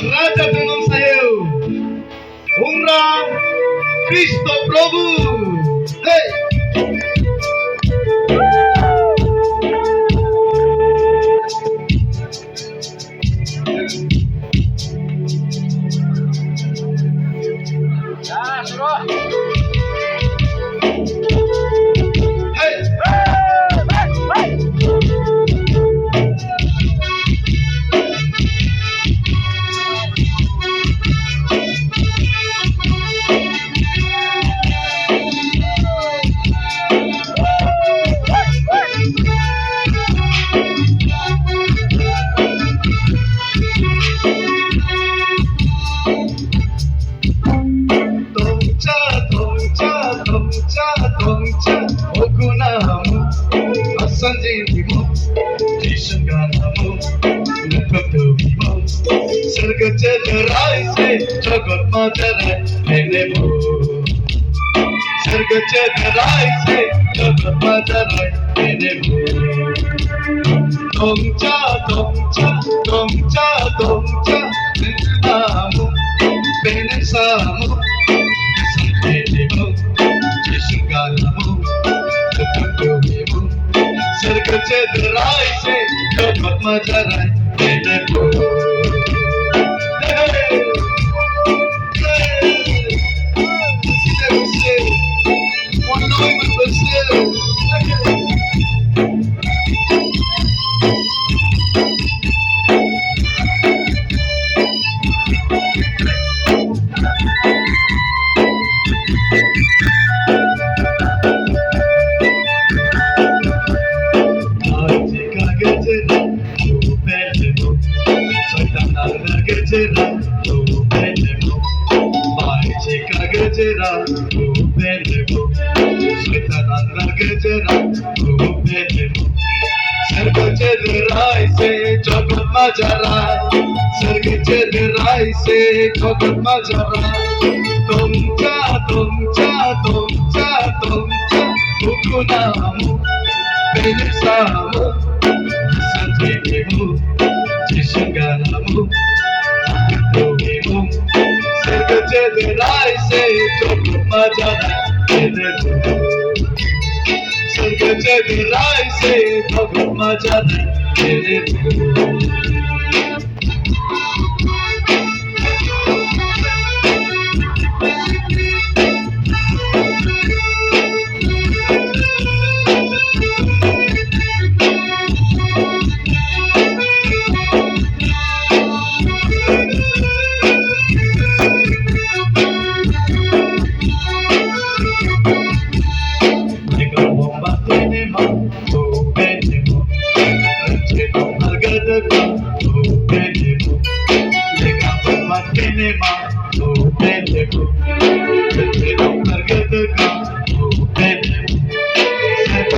Raja dengan saya, Umrah Kristo Prabhu. Hey. Tongca, Okunamu, Asanjinimu, Jishanganamu, Nakotobimu, Sarga Chadarai se, Jagat Matarai, Nenemu. Sarga Chadarai se, Jagat Matarai, Nenemu. Tongca, Namu, Benesamu, Asanjinimu. Sarga Chadarai se, Jagat Matarai, Nenemu. Gajera, Sarga Chadarai se, Jagat Matarai, Sarga Chadarai se, Jagat Matarai. Tongca, Okunamu, Benesamu, Asanjinimu, Jishanganamu. Sarga Chadarai se, Jagat Matarai, Nenemu. Sarga Chadarai se, Jagat Matarai, Nenemu.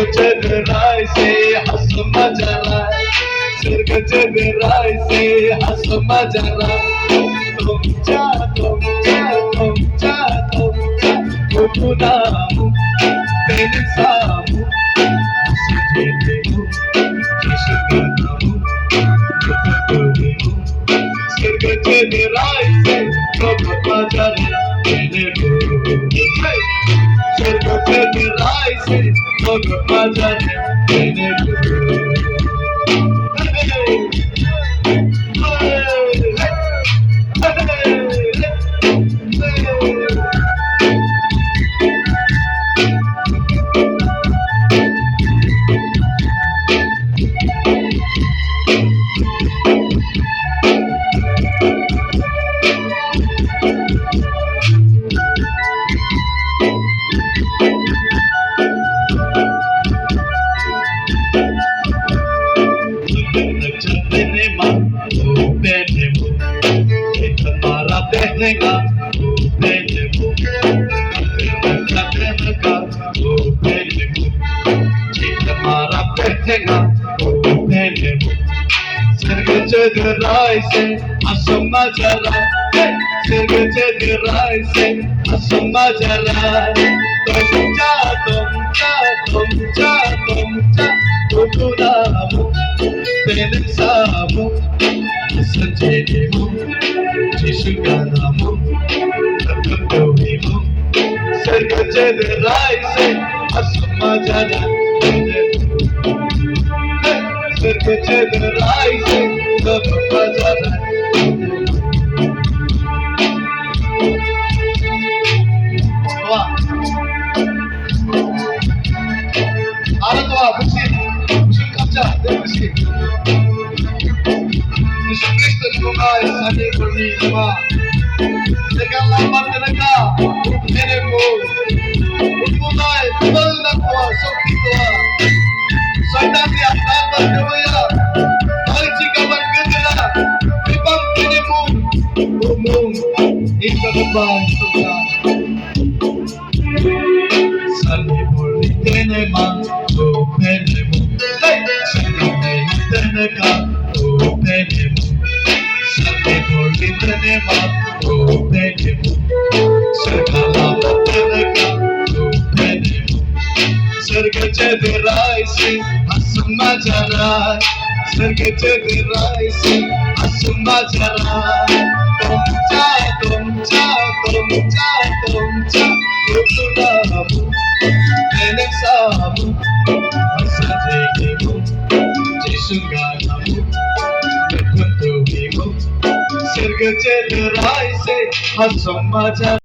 Chadarai se, Hasma Jarai, Sarga Chadarai se, Hasma Jarai. Tongca, Okunamu, Benesamu, Asanjinimu, Jishanganamu, Nakotobimu. Sarga Chadarai se, Jagat Matarai, Nenemu. Sarga Chadarai se, Jagat Matarai, Nenemu. Sarga Chadarai se, Hasma Jarai, Sarga Chadarai se, Hasma Jarai. तुमच्या कुकुलामो पेनसामो संजेनेमो जिशुगानामो तत्तोहीमो सर्गचे रायसे असमाजाना सर्गचे रायसे असमाजाना 알아둬 무신 깜짝 내 무신 예수 그리스도 누가의 삶의 권리와 내가 lambat talaga mere mo 누나의 뜨거운 낙과 속기도와 설단이 앞다가 되어야 멀지가 만그들아 비방 피네모 오몽 인가가 반수가 살리볼리 테네마 오페네모 살리볼리 테네가 오페네모 살리볼리 테네마 오페네모 सरकाला तेरेका ओपेनेमो सरगचे रायसे Asma जरा सरगचे रायसे असमा जरा तुमच्या कुकुलामो पेनसामो संजेनेमो जिशुगानामो तत्तोहीमो सरगचे रायसे असमा जरा